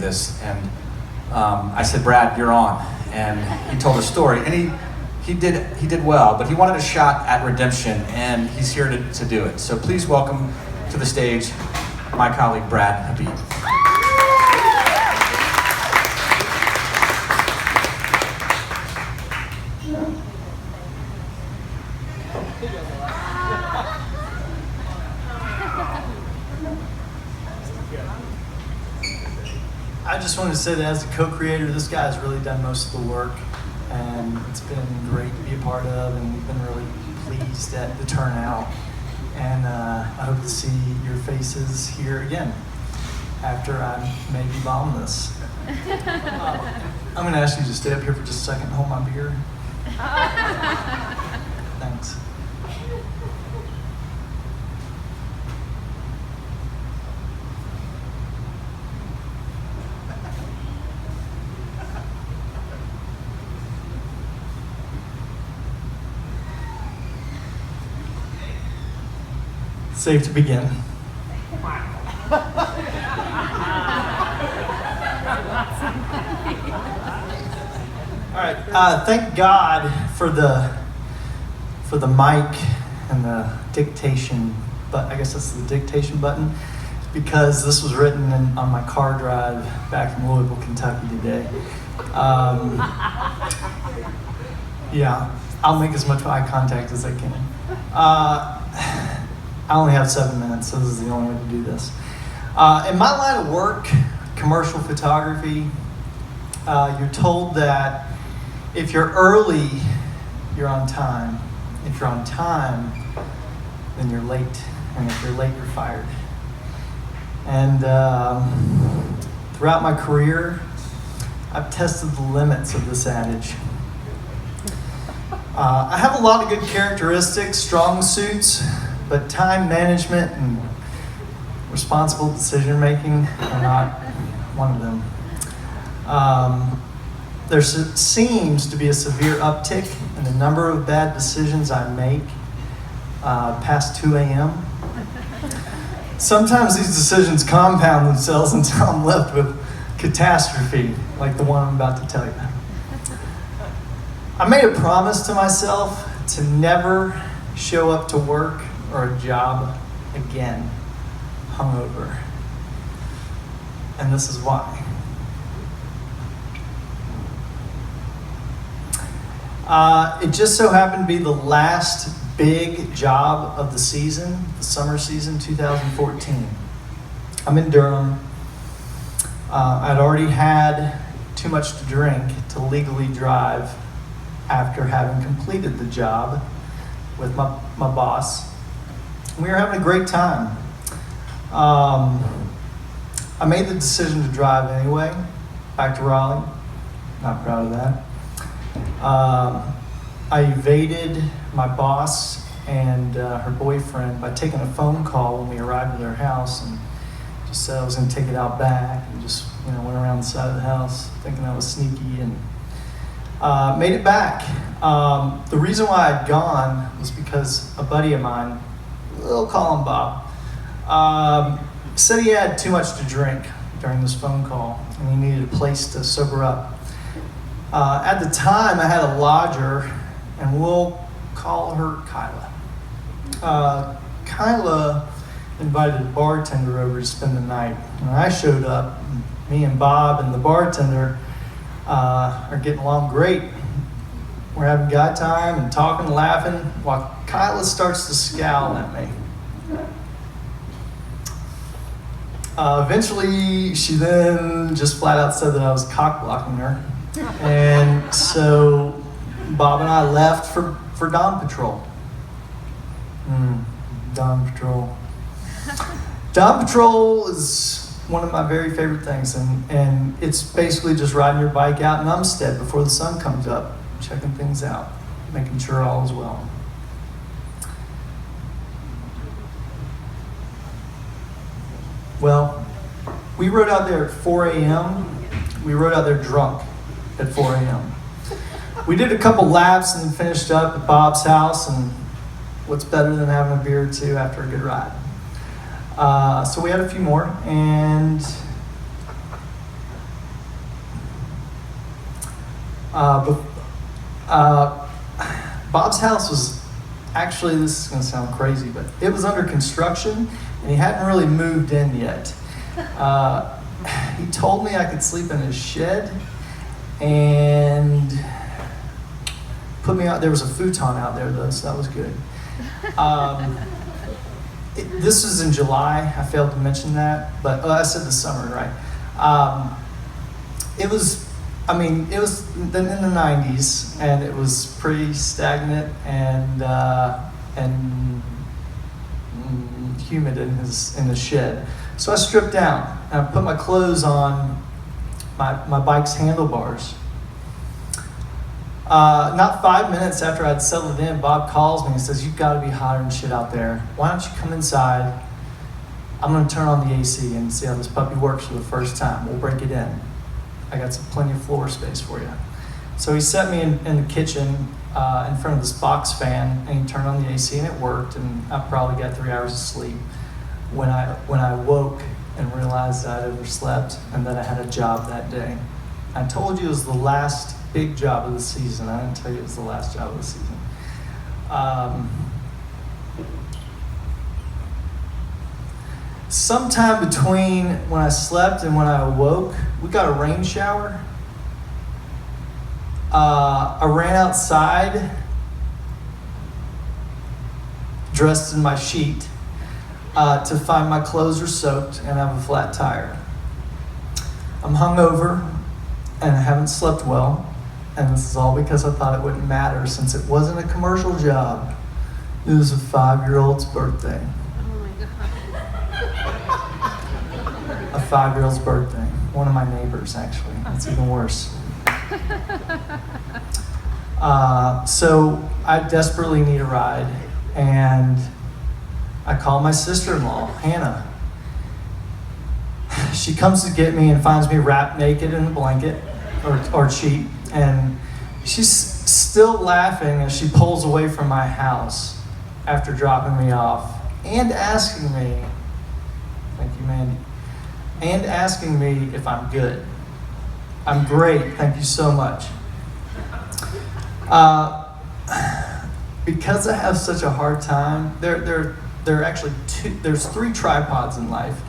this. And I said, Brad, you're on. And he told a story, and he did well, but he wanted a shot at redemption, and he's here to do it. So please welcome to the stage my colleague, Brad Habeeb. I just wanted to say that as a co-creator, this guy has really done most of the work, and it's been great to be a part of, and we've been really pleased at the turnout. And I hope to see your faces here again after I maybe bomb this. I'm going to ask you to stay up here for just a second and hold my beer. Thanks. Safe to begin. All right. Thank God for the mic and the dictation, but I guess that's the dictation button, because this was written on my car drive back from Louisville, Kentucky today. Yeah, I'll make as much eye contact as I can. I only have 7 minutes, so this is the only way to do this. In my line of work, commercial photography, you're told that if you're early, you're on time. If you're on time, then you're late. And if you're late, you're fired. And throughout my career, I've tested the limits of this adage. I have a lot of good characteristics, strong suits, but time management and responsible decision making are not one of them. There seems to be a severe uptick in the number of bad decisions I make past 2 a.m. Sometimes these decisions compound themselves until I'm left with catastrophe, like the one I'm about to tell you. I made a promise to myself to never show up to work or a job again hungover. And this is why. It just so happened to be the last big job of the season, the summer season 2014. I'm in Durham. I'd already had too much to drink to legally drive after having completed the job with my boss. We were having a great time. I made the decision to drive anyway, back to Raleigh. Not proud of that. I evaded my boss and her boyfriend by taking a phone call when we arrived at their house, and just said I was going to take it out back, and just went around the side of the house thinking I was sneaky, and made it back. The reason why I'd gone was because a buddy of mine, we'll call him Bob, said he had too much to drink during this phone call, and he needed a place to sober up. At the time, I had a lodger, and we'll call her Kyla. Kyla invited a bartender over to spend the night. When I showed up, me and Bob and the bartender are getting along great. We're having guy time and talking and laughing, while Kyla starts to scowl at me. Eventually, she then just flat out said that I was cock blocking her. And so Bob and I left for Dawn Patrol. Dawn Patrol. Dawn Patrol is one of my very favorite things, and it's basically just riding your bike out in Umstead before the sun comes up, checking things out, making sure all is well. Well, we rode out there at 4 a.m. We rode out there drunk at 4 a.m. We did a couple laps and then finished up at Bob's house, and what's better than having a beer or two after a good ride? So we had a few more, and But Bob's house was actually, this is going to sound crazy, but it was under construction and he hadn't really moved in yet. He told me I could sleep in his shed and put me out. There was a futon out there though, so that was good. This was in July. I failed to mention that, but I said the summer, right? It was in the 90s, and it was pretty stagnant and humid in the shed. So I stripped down and I put my clothes on my bike's handlebars. Not 5 minutes after I'd settled in, Bob calls me and says, "You've got to be hotter than shit out there. Why don't you come inside? I'm going to turn on the AC and see how this puppy works for the first time. We'll break it in. I got plenty of floor space for you." So he set me in the kitchen in front of this box fan, and he turned on the AC, and it worked. And I probably got 3 hours of sleep when I woke and realized I'd overslept and that I had a job that day. I told you it was the last big job of the season. I didn't tell you it was the last job of the season. Sometime between when I slept and when I awoke, we got a rain shower. I ran outside, dressed in my sheet, to find my clothes are soaked and I have a flat tire. I'm hungover and I haven't slept well, and this is all because I thought it wouldn't matter since it wasn't a commercial job. It was a 5-year-old's birthday. A 5-year-old's birthday. One of my neighbors, actually. It's even worse. So I desperately need a ride, and I call my sister-in-law, Hannah. She comes to get me and finds me wrapped naked in a blanket or sheet, and she's still laughing as she pulls away from my house after dropping me off and asking me, thank you, Mandy, and asking me if I'm good. I'm great, thank you so much. Because I have such a hard time, there are actually there's 3 tripods in life.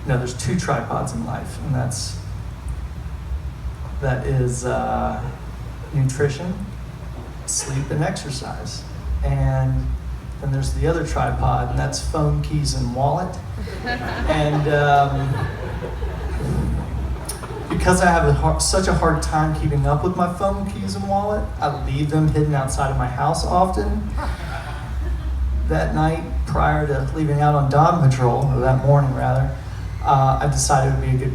No, there's 2 tripods in life, and that is nutrition, sleep, and exercise. And then there's the other tripod, and that's phone, keys, and wallet. And because I have such a hard time keeping up with my phone, keys, and wallet, I leave them hidden outside of my house often. That night, prior to leaving out on dog patrol, or that morning rather, I decided it would be a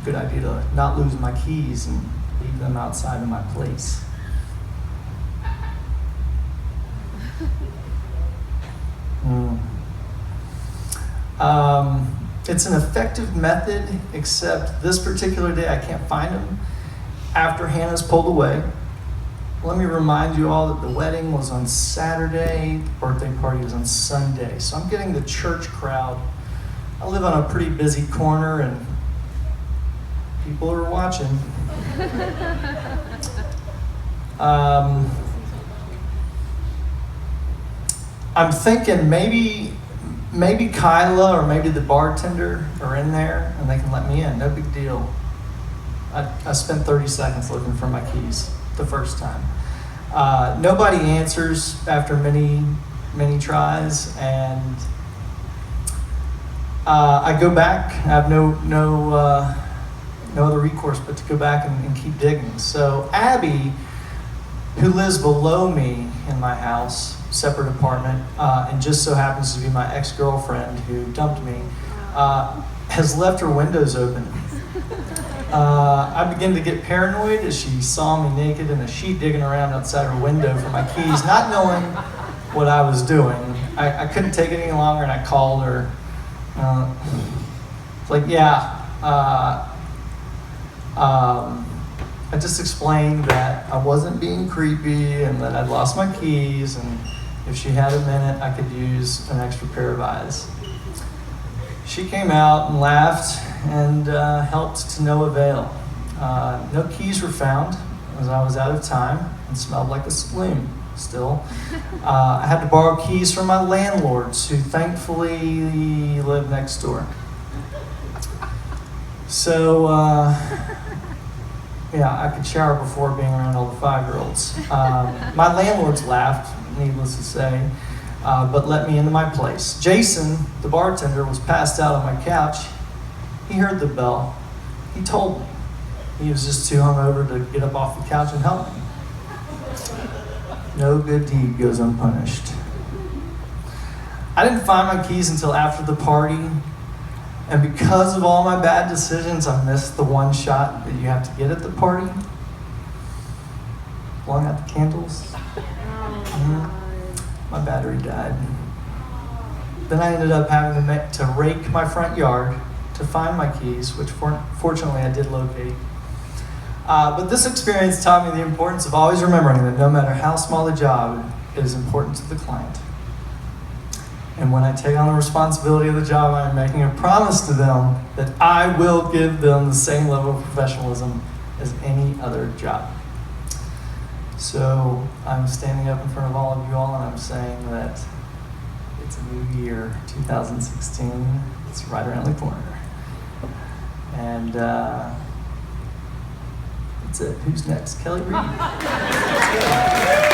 good idea to not lose my keys and leave them outside of my place. It's an effective method, except this particular day I can't find them after Hannah's pulled away. Let me remind you all that the wedding was on Saturday, the birthday party was on Sunday. So I'm getting the church crowd. I live on a pretty busy corner and people are watching. I'm thinking maybe Kyla or maybe the bartender are in there and they can let me in. No big deal. I spent 30 seconds looking for my keys the first time. Nobody answers after many tries, and I go back. I have no other recourse but to go back and keep digging. So Abby, who lives below me in my house, separate apartment, and just so happens to be my ex-girlfriend who dumped me, has left her windows open. I began to get paranoid as she saw me naked in a sheet digging around outside her window for my keys, not knowing what I was doing. I couldn't take it any longer, and I called her. It's like, yeah. I just explained that I wasn't being creepy and that I'd lost my keys, and if she had a minute, I could use an extra pair of eyes. She came out and laughed and helped to no avail. No keys were found, as I was out of time and smelled like a saloon still. I had to borrow keys from my landlords, who thankfully lived next door. So, yeah, I could shower before being around all the 5-year-olds. My landlords laughed, needless to say, but let me into my place. Jason, the bartender, was passed out on my couch. He heard the bell. He told me. He was just too hungover to get up off the couch and help me. No good deed goes unpunished. I didn't find my keys until after the party, and because of all my bad decisions, I missed the one shot that you have to get at the party. Blowing out the candles. My battery died. Then I ended up having to rake my front yard to find my keys, which fortunately I did locate. But this experience taught me the importance of always remembering that no matter how small the job, it is important to the client. And when I take on the responsibility of the job, I am making a promise to them that I will give them the same level of professionalism as any other job. So I'm standing up in front of all of you all and I'm saying that it's a new year, 2016. It's right around the corner. And that's it. Who's next? Kelly Reed. Let's go.